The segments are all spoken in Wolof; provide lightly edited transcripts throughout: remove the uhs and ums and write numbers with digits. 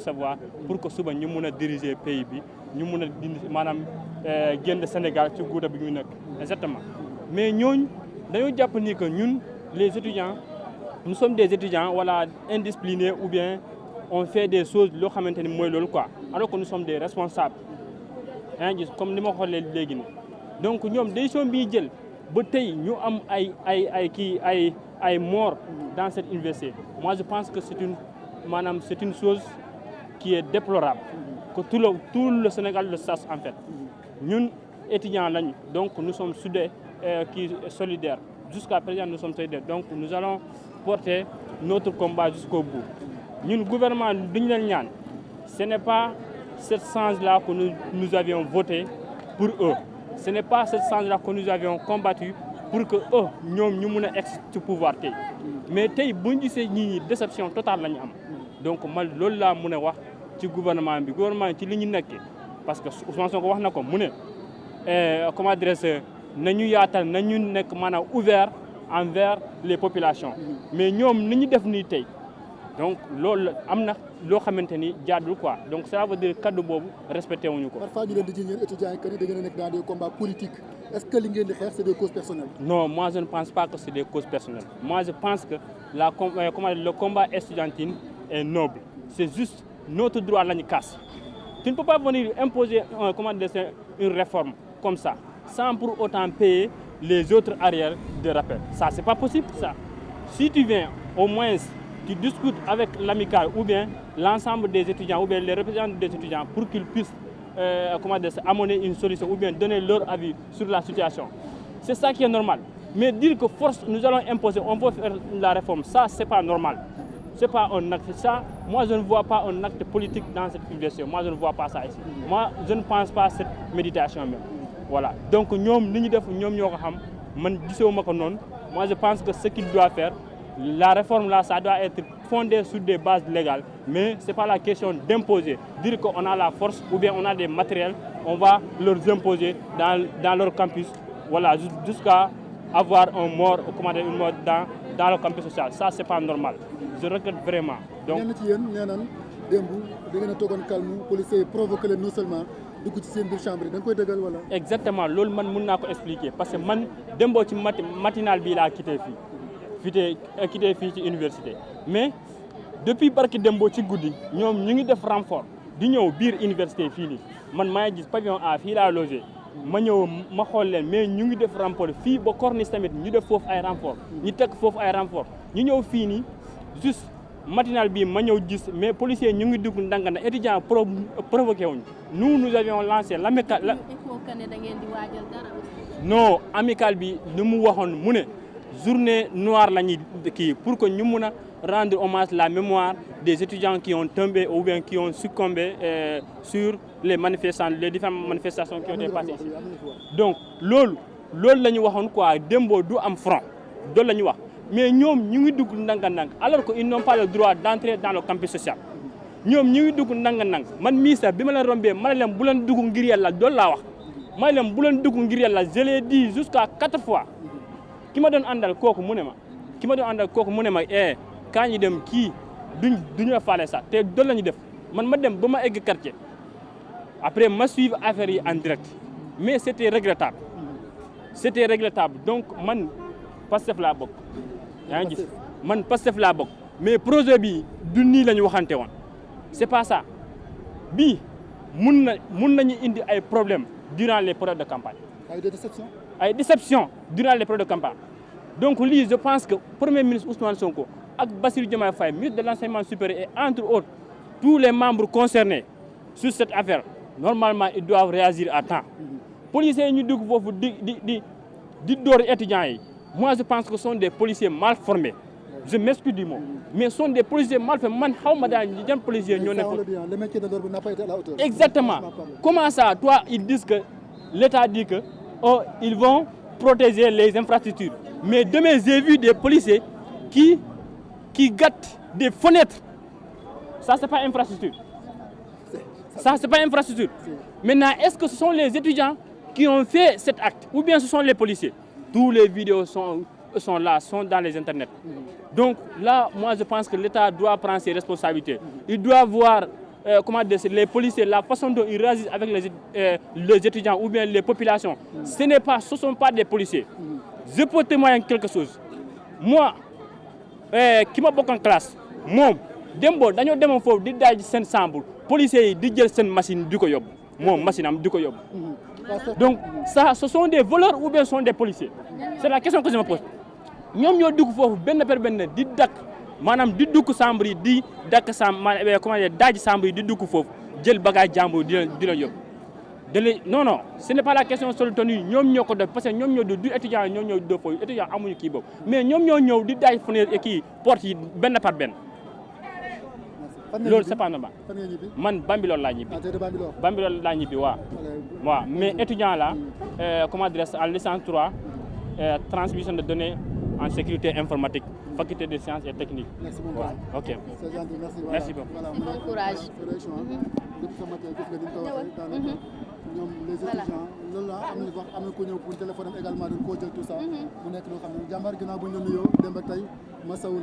savoir pour que suba ñu mun a diriger pays bi ñu mun a dindi maanaam génn Sénégal ci guuta bi ñu nekk exactement mais ñooñ dañoo jàpp ni que ñun les étudiants nous sommes des étudiants voilà indisciplinés ou bien on fait des choses loo xamante ni mooy loolu quoi alors que nous sommes des responsables yaa ngi gis comme ni ma ko xoolee léegi nii donc ñoom décision bi ñu jël ba tey ñu am ay morts dans cette université moi je pense que c'est une chose qui est déplorable que tout le Sénégal le sache en fait ñun étudiants lañu donc nous sommes soudés solidaires jusqu'à présent nous sommes solidaires donc nous allons porter notre combat jusqu'au bout ñun gouvernement duñu leen ñaan ce n'est pas cette change-là que nous avions voté pour eux ce n'est pas cette change-là que nous avions combattu pour que eux ñoom ñu mun a egg ci pouvoir tey mais tey bu ñu gisee ñii déception totale la ñu am donc man loolu laa mun a wax ci gouvernement bi ci li ñu nekkee parce que Ousmane Sonko wax na ko mu ne comment dirais-je nañu yaatal nañu nekk maanaam ouvert envers les populations mais ñoom ni ñu def nii tey donc loolu am na loo xamante ni jaadul quoi donc ça veut dire kaddu boobu respecté wuñu ko. parfois ñu leen di jiiñ étudiants yi que ni da ngeen a nekk dans des combats politiques est-ce que li ngeen di xeex c'est des causes personnelles. non moi je ne pense pas que c'est des causes personnelles moi je pense que le combat estudiantin est noble c'est juste notre droit la ñu casse tu ne peux pas venir imposer une réforme comme ça sans pour autant payer les autres arrières de rappel ça c'est pas possible ça si tu viens au moins tu discutes avec l'amicale ou bien l'ensemble des étudiants ou bien les représentants des étudiants pour qu'ils puissent amener une solution ou bien donner leur avis sur la situation. C'est ça qui est normal. Mais dire que force, nous allons imposer, on va faire la réforme, ça c'est pas normal. C'est pas un acte. Ça, moi je ne vois pas un acte politique dans cette université. Moi je ne vois pas ça ici. Moi je ne pense pas à cette méditation même. Voilà. Donc moi je pense que ce qu'il doit faire, la réforme là, ça doit être fondé sur des bases légales, mais ce n'est pas la question d'imposer. Dire qu'on a la force ou bien on a des matériels, on va leur imposer dans leur campus, voilà, jusqu'à avoir un mort, une mort dans le campus social. Ça, ce n'est pas normal. Je regrette vraiment. Donc, exactement, c'est ce que je peux expliquer. Parce que man, dembo ci matinal bi la quitté fii ci université mais depuis barki dembo ci guddi ñoom ñu ngi def renfort di ñëw biir université fii nii man maa ngi gis pavillon A fii laa logé ma ñëw ma xool leen mais ñu ngi def renfort fii ba corniche tamit ñu def foofu ay renfort ñu teg foofu ay renfort ñu ñëw fii nii juste matinal bi ma ñëw gis mais policiers ñu ngi dugg ndànk na étudiant provoqué wuñ nous avions lancé l'amicale non amicale bi lu mu waxoon mu ne journée noire la ñuy kii pour que ñu mun a rendre hommage la mémoire des étudiants qui ont tombé ou bien qui ont succombé sur les différentes manifestations qui ont été passées ici. Donc loolu la ñu waxoon quoi démbo du am front loolu la ñu wax mais ñoom ñu ngi dugg ndànk-ndànk alors que ils n'ont pas le droit d'entrer dans le campus social ñoom ñu ngi dugg ndànk-ndànk man mii sax bi ma leen rombee ma ne leen bu leen dugg ngir yàlla loolu laa wax ma ne leen bu leen dugg ngir yàlla je l'ai dit jusqu'à 4 fois. ki ma doon àndal kooku mu ne ma kaa ñu dem kii duñu la faale sax te doon la ñu def man ma dem ba ma egg quartier après ma suivre affaire yi en direct mais c'était regrettable donc man Pastef laa bokk yaa ngi gis man Pastef laa bokk mais projet bi du nii la ñu waxante woon c'est pas ça bii mun nañu indi ay problèmes durant les périodes de campagne ay déception durant les périodes de campagne donc lii je pense que premier ministre Ousmane Sonko ak Bassirou Diomaye Faye ministre de l'enseignement supérieur et entre autres tous les membres concernés sur cette affaire normalement ils doivent réagir à temps policiers yi ñu dugg foofu di door étudiants yi moi je pense que ce sont des policiers mal formés je m'excuse du mot mais ce sont des policiers mal formés man xaw ma daal ñi jëm policiers ñoo nekk le métier de l'ordre n'a pas été à la hauteur. Exactement. Comment ça toi ils disent que l'État dit que ils vont protéger les infrastructures. Mais demain, j'ai vu des policiers qui gâtent des fenêtres. Ça, c'est pas infrastructure. Ça, c'est pas infrastructure. Maintenant, est-ce que ce sont les étudiants qui ont fait cet acte ou bien ce sont les policiers? Tous les vidéos sont là, sont dans les internets. Donc là, moi, je pense que l'État doit prendre ses responsabilités. Il doit voir comment dire, les policiers, la façon dont ils réagissent avec les étudiants ou bien les populations, ce ne sont pas des policiers. Je peux témoigner quelque chose. Moi, qui m'a beaucoup en classe, moi, dembo dañoo demoon foofu di daaj seen chambre policiers yi di jël seen machine di ko yóbbu moom machine am di ko yóbbu. Donc ça ce sont des voleurs ou bien ce sont des policiers. C'est la question que je me pose. ñoom ñoo dugg foofu benn par benn di dakk maanaam di dugg chambre yi di dakk chambre comment dire daaj chambre yi di dugg foofu jël bagage jàmbur di la yóbbu. Non, ce n'est pas la question sur le tenue. Nous sommes parce que nous sommes deux étudiants, nous sommes deux fois. Étudiants, amuñu kii boobu. Mais nous sommes di daaj fenêtre kii porte yi benn par benn. Loolu c'est pas normal. Man Bambilor laa ñibbi. Bambilor laa ñibbi waaw. Mais étudiant là, comment dire, à licence 3, transmission de données en sécurité informatique, faculté des sciences et techniques. Merci beaucoup. Ok. C'est gentil, merci. Merci beaucoup. Bon courage. Depuis ce matin, gis nga ni ñu ko waxee daanaka ñoom les étudiants loolu la am na wax am na ko ñëw pour téléphone am également dañ koo jël tout ça mu nekk loo xam ne jàmbaar ginnaaw bu ñu la nuyoo démb ak tey masawu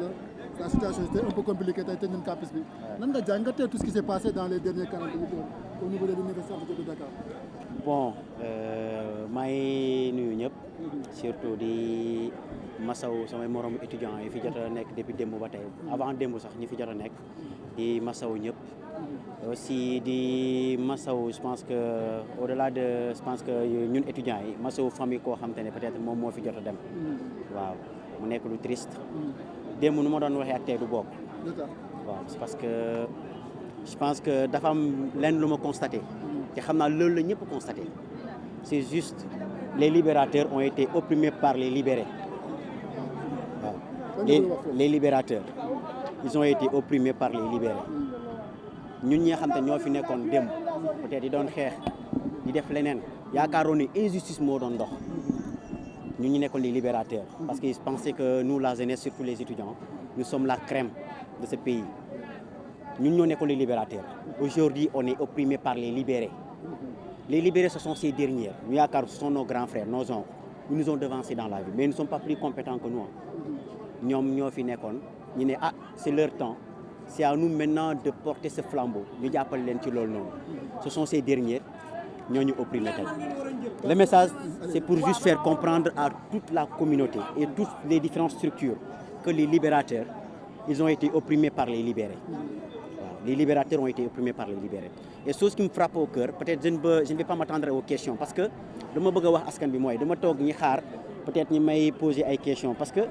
la situation était un peu compliquée tey tëj nañ campus bi nan nga jàngatee tout ce qui s'est passé dans les dernières 48 heures au niveau de l'université de Dakar. Bon maa ngi nuyu ñëpp surtout di masawu samay moromu étudiants yi fi jot a nekk depuis démb ba tey avant démb sax ñi fi jot a nekk di masawu ñëpp. Aussi di masawu je pense que au-delà de je pense que ñun étudiants yi masawu famille koo xam te ne peut-être moom moo fi jot a dem. waaw mu nekk lu triste. démb nu ma doon waxee ak tey du bokk. waaw c'est parce que je pense que dafa am lenn lu ma constaté. te xam naa loolu la ñëpp constaté. c'est juste les libérateurs ont été opprimés par les libérés. waaw les libérateurs ils ont été opprimés par les libérés. ñun ñi nga xam te ñoo fi nekkoon démb peut-être di doon xeex di def leneen yaakaaroon ni injustice moo doon dox ñun ñu nekkoon les libérateurs parce qu'ils pensaient que nous la jeunesse surtout les étudiants nous sommes la crème de ce pays ñun ñoo nekkoon les libérateurs aujourd'hui on est opprimé par les libérés ce sont ces derniers ñu yaakaar ce sont nos grands frères nos oncles ils nous ont devancés dans la vie mais ils ne sont pas plus compétents que nous ñoom ñoo fi nekkoon ñu ne c'est leur temps. C'est à nous maintenant de porter ce flambeau ñu jàppale leen ci loolu noonu ce sont ces derniers ñoo ñu opprimé tey le message c'est pour juste faire comprendre à toute la communauté et toutes les différentes structures que les libérateurs ils ont été opprimés par les libérés waaw les libérateurs ont été opprimés par les libérés et chose qui me frappe au cœur peut-être je ne vais pas m'attendre aux questions parce que dama bëgg a wax askan bi mooy dama toog ñi xaar peut-être ñi may poser ay questions parce que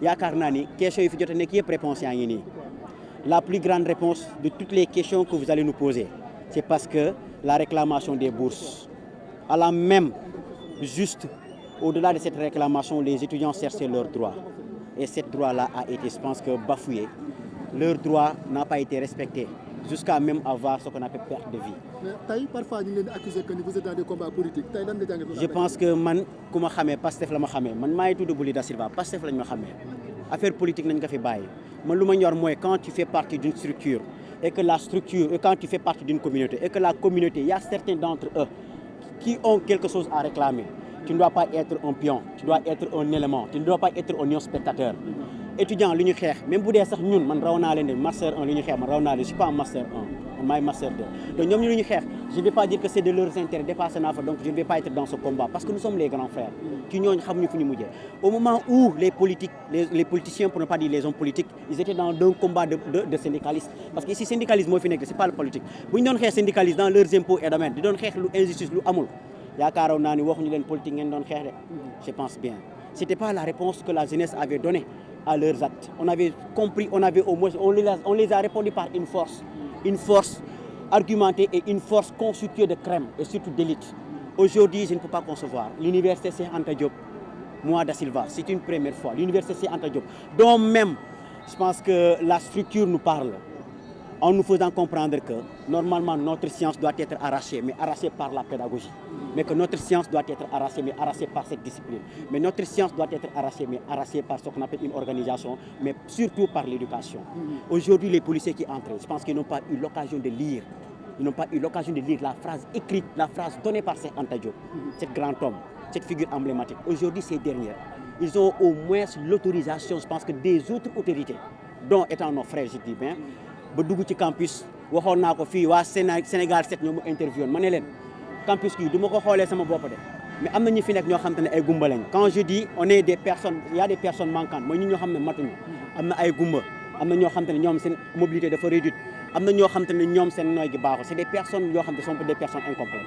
yaakaar naa ni questions yi fi jot a nekk yëpp réponse yaa ngi nii. La plus grande réponse de toutes les questions que vous allez nous poser, c'est parce que la réclamation des bourses, à la même, juste au-delà de cette réclamation, les étudiants cherchaient leurs droits. Et ce droit-là a été, je pense que, bafoué. Leur droit n'a pas été respecté, jusqu'à même avoir ce qu'on appelle perte de vie. Mais parfois, nous sommes accusés que vous êtes dans des combats politiques. Je pense que man, comme je sais, Pastef la ma xamé, man maay tudd Bouli Da Silva, Pastef lañ ma xamé. Affaire politique nañ ko fi bàyyi. Man lu ma ñor mooy quand tu fais partie d'une structure et que la structure et quand tu fais partie d'une communauté et que la communauté, il y a certains d'entre eux qui ont quelque chose à réclamer. Tu ne dois pas être un pion, tu dois être un élément, tu ne dois pas être un spectateur. Étudiant lu ñu xeex même bu dee sax ñun man raw naa leen de master 1 lu ñu xeex man raw naa leen je suis pas en master 1 man maay master 2 donc ñoom ñu lu ñu xeex je ne vais pas dire que c'est de leurs intérêts dépassé naa fa donc je ne vais pas être dans ce combat parce que nous sommes les grands frères ci ñooñu xamuñu fu ñu mujjee au moment où les politiciens pour ne pas dire les hommes politiques ils étaient dans un combat de syndicalistes parce que ici syndicalisme moo fi nekk c'est pas le politique bu ñu doon xeex syndicalistes dans leurs impôts et domaines di doon xeex lu injustice lu amul yaakaaroon naa ni waxuñu leen politique ngeen doon xeex de je pense bien c'était pas la réponse que la jeunesse avait donnée à leurs actes. On avait compris, on les a répondu par une force argumentée et une force constituée de crème et surtout d'élite. Aujourd'hui, je ne peux pas concevoir. L'université Cheikh Anta Diop, moi Da Silva, c'est une première fois. L'université Cheikh Anta Diop, dont même, je pense que la structure nous parle, en nous faisant comprendre que normalement notre science doit être arrachée, mais arrachée par la pédagogie. Mais que notre science doit être arrachée, mais arrachée par cette discipline. Mais notre science doit être arrachée, mais arrachée par ce qu'on appelle une organisation, mais surtout par l'éducation. Aujourd'hui, les policiers qui entrent, je pense qu'ils n'ont pas eu l'occasion de lire. Ils n'ont pas eu l'occasion de lire la phrase écrite, la phrase donnée par Cheikh Anta Diop, cet grand homme, cette figure emblématique. Aujourd'hui, ces derniers, ils ont au moins l'autorisation, je pense que des autres autorités, dont étant nos frères, je dis bien, ba dugg ci campus waxoon naa ko fii waa Sénégal 7 ñoo mu interview ma ne leen campus kii du ma ko xoolee sama bopp de mais am na ñu fi nekk ñoo xam te ne ay gumba lañ quand je dis on est des personnes il y a des personnes manquantes mooy ñi ñoo xam ne matuñu am na ay gumba am na ñoo xam te ne ñoom seen mobilité dafa réduite am na ñoo xam te ne ñoom seen nooy gi baaxul c'est des personnes yoo xam te sont des personnes incomplètes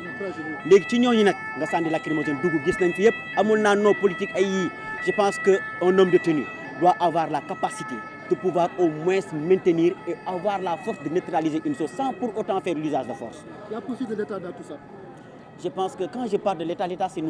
léegi ci ñooñu nag nga sànni lacrymogène dugg gis nañ fi yëpp amul naa non politique ay yii je pense que un homme de tenue doit avoir la capacité de pouvoir au moins maintenir et avoir la force de neutraliser une chose sans pour autant faire l'usage de force. La poursuite de l'État dans tout ça. Je pense que quand je parle de l'État, l'État c'est nous.